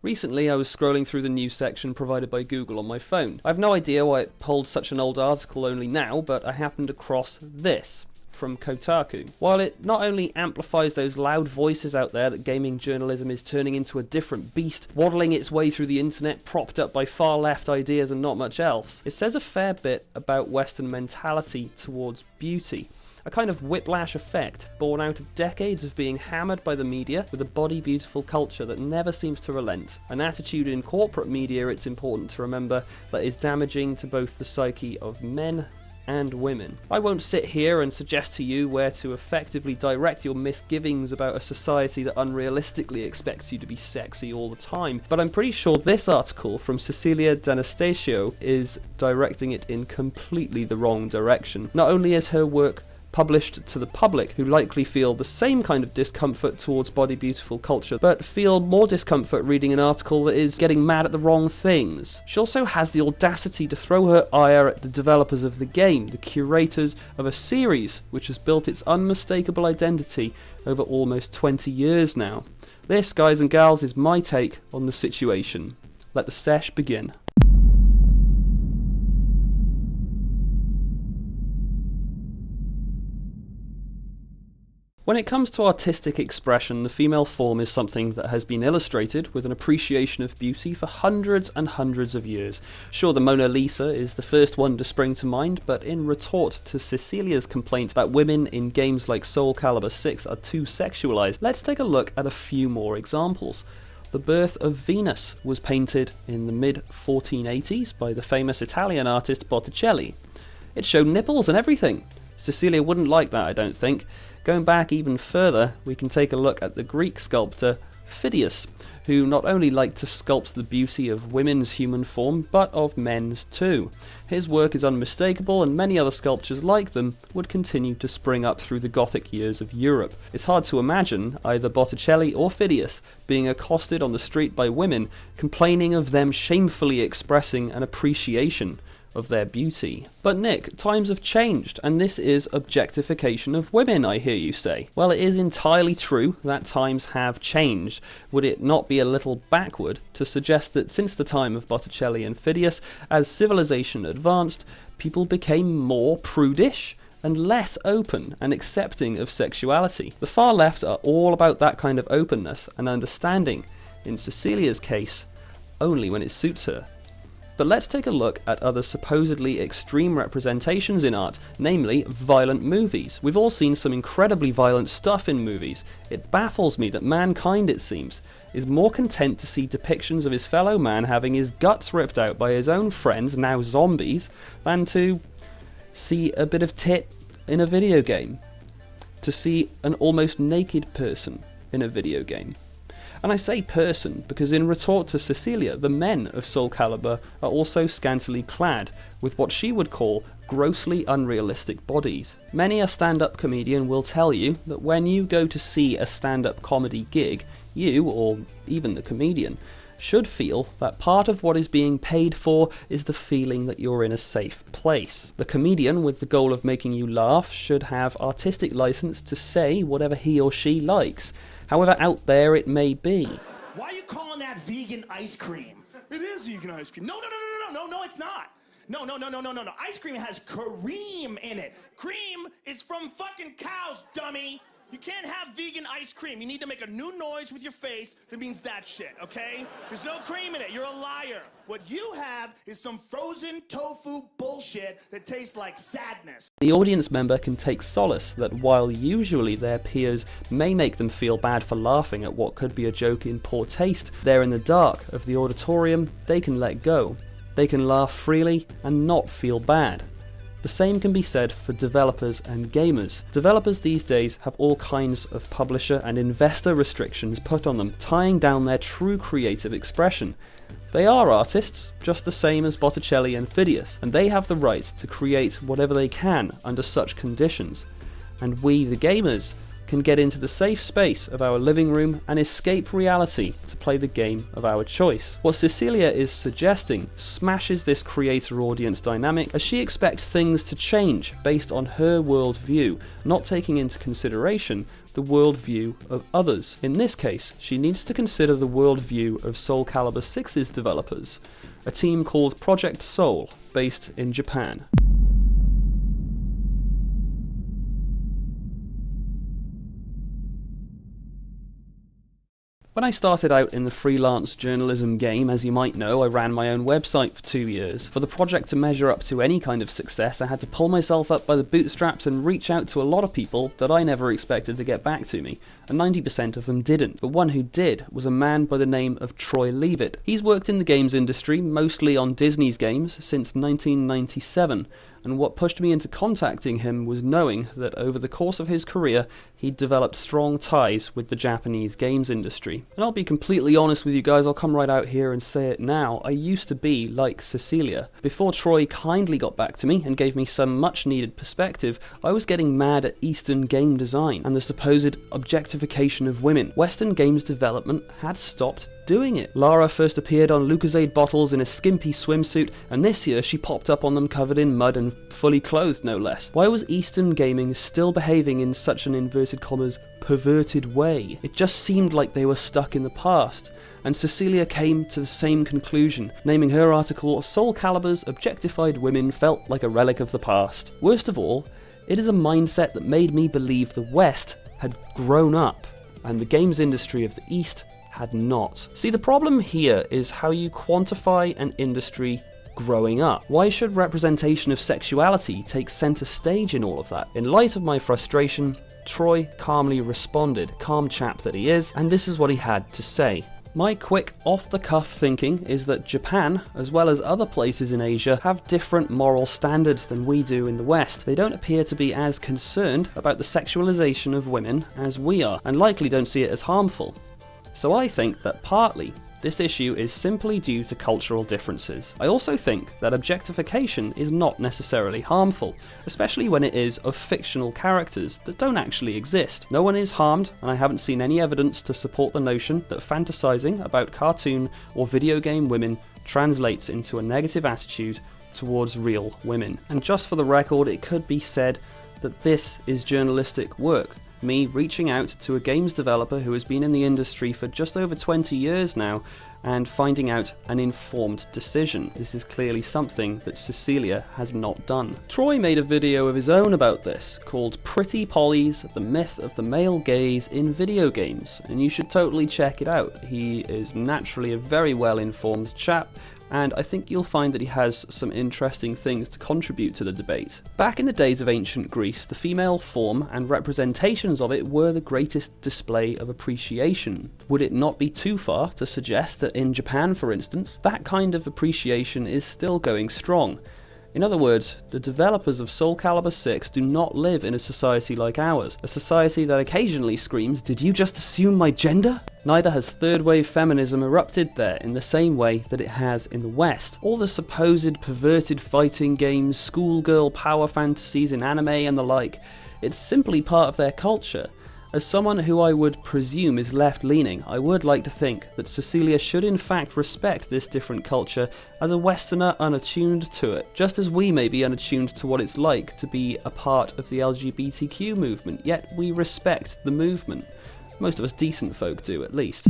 Recently I was scrolling through the news section provided by Google on my phone. I have no idea why it pulled such an old article only now, but I happened across this from Kotaku. While it not only amplifies those loud voices out there that gaming journalism is turning into a different beast, waddling its way through the internet propped up by far left ideas and not much else, it says a fair bit about Western mentality towards beauty. A kind of whiplash effect born out of decades of being hammered by the media with a body beautiful culture that never seems to relent. An attitude in corporate media, it's important to remember, that is damaging to both the psyche of men and women. I won't sit here and suggest to you where to effectively direct your misgivings about a society that unrealistically expects you to be sexy all the time, but I'm pretty sure this article from Cecilia D'Anastasio is directing it in completely the wrong direction. Not only is her work published to the public, who likely feel the same kind of discomfort towards body beautiful culture, but feel more discomfort reading an article that is getting mad at the wrong things. She also has the audacity to throw her ire at the developers of the game, the curators of a series which has built its unmistakable identity over almost 20 years now. This, guys and gals, is my take on the situation. Let the sesh begin. When it comes to artistic expression, the female form is something that has been illustrated with an appreciation of beauty for hundreds and hundreds of years. Sure, the Mona Lisa is the first one to spring to mind, but in retort to Cecilia's complaint that women in games like Soul Calibur 6 are too sexualized, let's take a look at a few more examples. The Birth of Venus was painted in the mid-1480s by the famous Italian artist Botticelli. It showed nipples and everything. Cecilia wouldn't like that, I don't think. Going back even further, we can take a look at the Greek sculptor Phidias, who not only liked to sculpt the beauty of women's human form, but of men's too. His work is unmistakable, and many other sculptures like them would continue to spring up through the Gothic years of Europe. It's hard to imagine either Botticelli or Phidias being accosted on the street by women, complaining of them shamefully expressing an appreciation of their beauty. But Nick, times have changed, and this is objectification of women, I hear you say. Well, it is entirely true that times have changed. Would it not be a little backward to suggest that since the time of Botticelli and Phidias, as civilization advanced, people became more prudish and less open and accepting of sexuality? The far left are all about that kind of openness and understanding. In Cecilia's case, only when it suits her. But let's take a look at other supposedly extreme representations in art, namely violent movies. We've all seen some incredibly violent stuff in movies. It baffles me that mankind, it seems, is more content to see depictions of his fellow man having his guts ripped out by his own friends, now zombies, than to see a bit of tit in a video game. To see an almost naked person in a video game. And I say person because in retort to Cecilia, the men of Soul Calibur are also scantily clad, with what she would call grossly unrealistic bodies. Many a stand-up comedian will tell you that when you go to see a stand-up comedy gig, you, or even the comedian, should feel that part of what is being paid for is the feeling that you're in a safe place. The comedian, with the goal of making you laugh, should have artistic license to say whatever he or she likes, however out there it may be. Why are you calling that vegan ice cream? It is vegan ice cream. No, it's not. No. Ice cream has cream in it. Cream is from fucking cows, dummy. You can't have vegan ice cream. You need to make a new noise with your face that means that shit, okay? There's no cream in it. You're a liar. What you have is some frozen tofu bullshit that tastes like sadness. The audience member can take solace that while usually their peers may make them feel bad for laughing at what could be a joke in poor taste, there in the dark of the auditorium, they can let go. They can laugh freely and not feel bad. The same can be said for developers and gamers. Developers these days have all kinds of publisher and investor restrictions put on them, tying down their true creative expression. They are artists, just the same as Botticelli and Phidias, and they have the right to create whatever they can under such conditions. And we, the gamers, can get into the safe space of our living room and escape reality to play the game of our choice. What Cecilia is suggesting smashes this creator-audience dynamic, as she expects things to change based on her worldview, not taking into consideration the worldview of others. In this case, she needs to consider the worldview of Soul Calibur 6's developers, a team called Project Soul, based in Japan. When I started out in the freelance journalism game, as you might know, I ran my own website for 2 years. For the project to measure up to any kind of success, I had to pull myself up by the bootstraps and reach out to a lot of people that I never expected to get back to me, and 90% of them didn't. But one who did was a man by the name of Troy Leavitt. He's worked in the games industry, mostly on Disney's games, since 1997. And what pushed me into contacting him was knowing that over the course of his career, he'd developed strong ties with the Japanese games industry. And I'll be completely honest with you guys, I'll come right out here and say it now, I used to be like Cecilia. Before Troy kindly got back to me and gave me some much needed perspective, I was getting mad at Eastern game design and the supposed objectification of women. Western games development had stopped doing it. Lara first appeared on Lucozade bottles in a skimpy swimsuit, and this year she popped up on them covered in mud and fully clothed, no less. Why was Eastern gaming still behaving in such an inverted commas perverted way? It just seemed like they were stuck in the past. And Cecilia came to the same conclusion, naming her article Soul Calibur's objectified women felt like a relic of the past. Worst of all, it is a mindset that made me believe the West had grown up, and the games industry of the East had not. See, the problem here is how you quantify an industry growing up. Why should representation of sexuality take center stage in all of that? In light of my frustration, Troy calmly responded, calm chap that he is, and this is what he had to say. My quick off-the-cuff thinking is that Japan, as well as other places in Asia, have different moral standards than we do in the West. They don't appear to be as concerned about the sexualization of women as we are, and likely don't see it as harmful. So I think that partly this issue is simply due to cultural differences. I also think that objectification is not necessarily harmful, especially when it is of fictional characters that don't actually exist. No one is harmed, and I haven't seen any evidence to support the notion that fantasizing about cartoon or video game women translates into a negative attitude towards real women. And just for the record, it could be said that this is journalistic work. Me reaching out to a games developer who has been in the industry for just over 20 years now and finding out an informed decision. This is clearly something that Cecilia has not done. Troy made a video of his own about this called Pretty Polly's The Myth of the Male Gaze in Video Games, and you should totally check it out. He is naturally a very well informed chap, and I think you'll find that he has some interesting things to contribute to the debate. Back in the days of ancient Greece, the female form and representations of it were the greatest display of appreciation. Would it not be too far to suggest that in Japan, for instance, that kind of appreciation is still going strong? In other words, the developers of Soul Calibur 6 do not live in a society like ours, a society that occasionally screams, "Did you just assume my gender?" Neither has third-wave feminism erupted there in the same way that it has in the West. All the supposed perverted fighting games, schoolgirl power fantasies in anime and the like, it's simply part of their culture. As someone who I would presume is left-leaning, I would like to think that Cecilia should in fact respect this different culture as a Westerner unattuned to it, just as we may be unattuned to what it's like to be a part of the LGBTQ movement, yet we respect the movement. Most of us decent folk do, at least.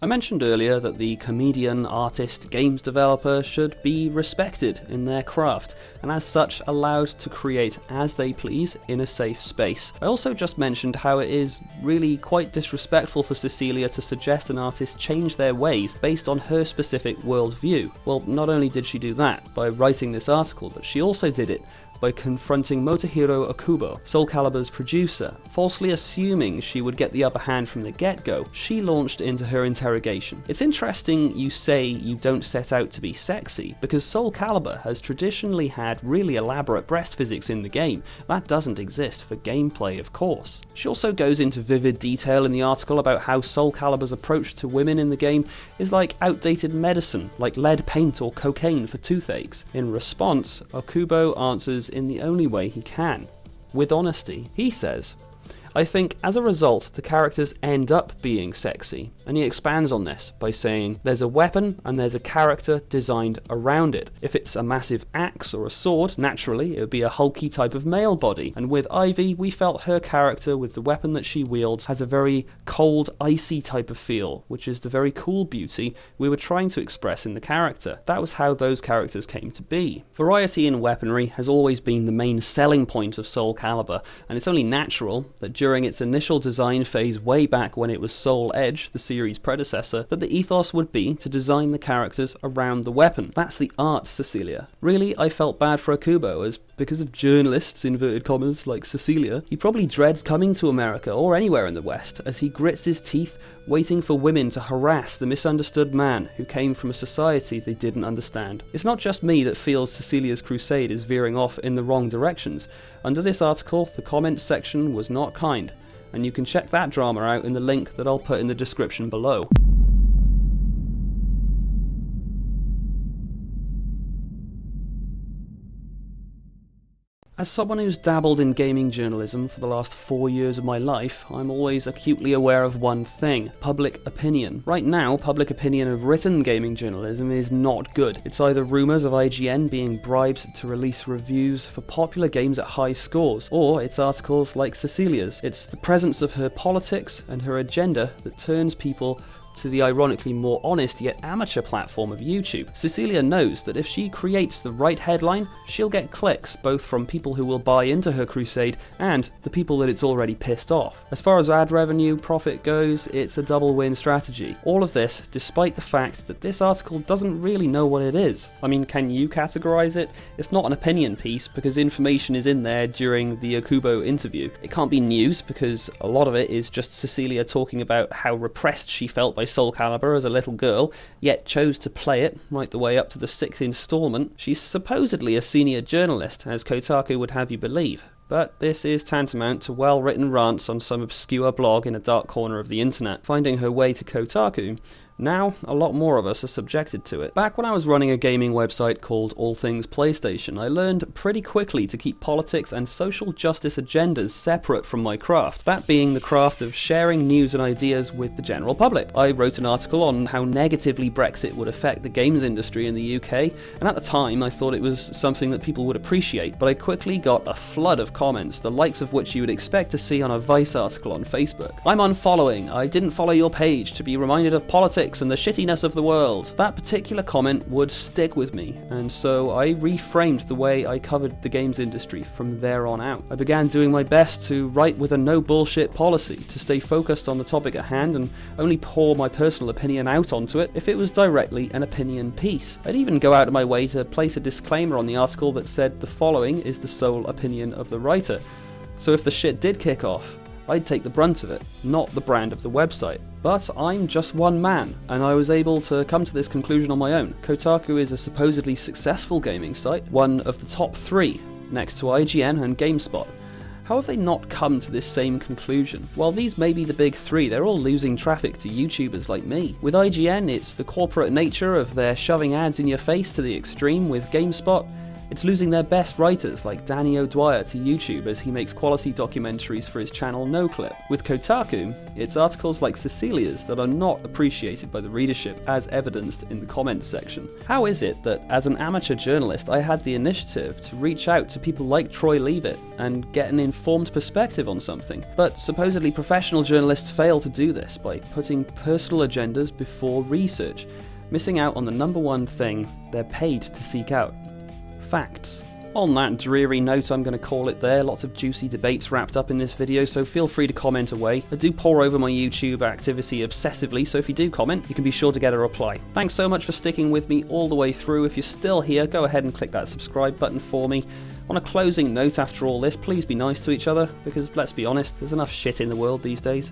I mentioned earlier that the comedian, artist, games developer should be respected in their craft, and as such allowed to create as they please in a safe space. I also just mentioned how it is really quite disrespectful for Cecilia to suggest an artist change their ways based on her specific worldview. Well, not only did she do that by writing this article, but she also did it by confronting Motohiro Okubo, Soul Calibur's producer. Falsely assuming she would get the upper hand from the get-go, she launched into her interrogation. It's interesting you say you don't set out to be sexy, because Soul Calibur has traditionally had really elaborate breast physics in the game. That doesn't exist for gameplay, of course. She also goes into vivid detail in the article about how Soul Calibur's approach to women in the game is like outdated medicine, like lead paint or cocaine for toothaches. In response, Okubo answers in the only way he can, with honesty. He says, I think as a result the characters end up being sexy, and he expands on this by saying there's a weapon and there's a character designed around it. If it's a massive axe or a sword, naturally it would be a hulky type of male body, and with Ivy we felt her character with the weapon that she wields has a very cold, icy type of feel, which is the very cool beauty we were trying to express in the character. That was how those characters came to be. Variety in weaponry has always been the main selling point of Soul Calibur, and it's only natural that during its initial design phase way back when it was Soul Edge, the series predecessor, that the ethos would be to design the characters around the weapon. That's the art, Cecilia. Really, I felt bad for Okubo, as because of journalists, inverted commas, like Cecilia, he probably dreads coming to America or anywhere in the West, as he grits his teeth waiting for women to harass the misunderstood man who came from a society they didn't understand. It's not just me that feels Cecilia's crusade is veering off in the wrong directions. Under this article, the comments section was not kind, and you can check that drama out in the link that I'll put in the description below. As someone who's dabbled in gaming journalism for the last 4 years of my life, I'm always acutely aware of one thing: public opinion. Right now, public opinion of written gaming journalism is not good. It's either rumours of IGN being bribed to release reviews for popular games at high scores, or it's articles like Cecilia's. It's the presence of her politics and her agenda that turns people to the ironically more honest yet amateur platform of YouTube. Cecilia knows that if she creates the right headline, she'll get clicks, both from people who will buy into her crusade and the people that it's already pissed off. As far as ad revenue profit goes, it's a double win strategy. All of this despite the fact that this article doesn't really know what it is. I mean, can you categorize it? It's not an opinion piece because information is in there during the Okubo interview. It can't be news because a lot of it is just Cecilia talking about how repressed she felt by Soul Calibur as a little girl, yet chose to play it right the way up to the 6th installment. She's supposedly a senior journalist, as Kotaku would have you believe, but this is tantamount to well-written rants on some obscure blog in a dark corner of the internet. Finding her way to Kotaku, now a lot more of us are subjected to it. Back when I was running a gaming website called All Things PlayStation, I learned pretty quickly to keep politics and social justice agendas separate from my craft, that being the craft of sharing news and ideas with the general public. I wrote an article on how negatively Brexit would affect the games industry in the UK, and at the time I thought it was something that people would appreciate, but I quickly got a flood of comments, the likes of which you would expect to see on a Vice article on Facebook. I'm unfollowing, I didn't follow your page to be reminded of politics and the shittiness of the world. That particular comment would stick with me, and so I reframed the way I covered the games industry from there on out. I began doing my best to write with a no bullshit policy, to stay focused on the topic at hand and only pour my personal opinion out onto it if it was directly an opinion piece. I'd even go out of my way to place a disclaimer on the article that said the following is the sole opinion of the writer. So if the shit did kick off, I'd take the brunt of it, not the brand of the website. But I'm just one man, and I was able to come to this conclusion on my own. Kotaku is a supposedly successful gaming site, one of the top 3, next to IGN and GameSpot. How have they not come to this same conclusion? While these may be the big 3, they're all losing traffic to YouTubers like me. With IGN, it's the corporate nature of their shoving ads in your face to the extreme. With GameSpot, it's losing their best writers like Danny O'Dwyer to YouTube as he makes quality documentaries for his channel NoClip. With Kotaku, it's articles like Cecilia's that are not appreciated by the readership, as evidenced in the comments section. How is it that as an amateur journalist I had the initiative to reach out to people like Troy Leavitt and get an informed perspective on something, but supposedly professional journalists fail to do this by putting personal agendas before research, missing out on the number one thing they're paid to seek out: facts. On that dreary note, I'm going to call it there. Lots of juicy debates wrapped up in this video, so feel free to comment away. I do pore over my YouTube activity obsessively, so if you do comment, you can be sure to get a reply. Thanks so much for sticking with me all the way through. If you're still here, go ahead and click that subscribe button for me. On a closing note after all this, please be nice to each other, because let's be honest, there's enough shit in the world these days.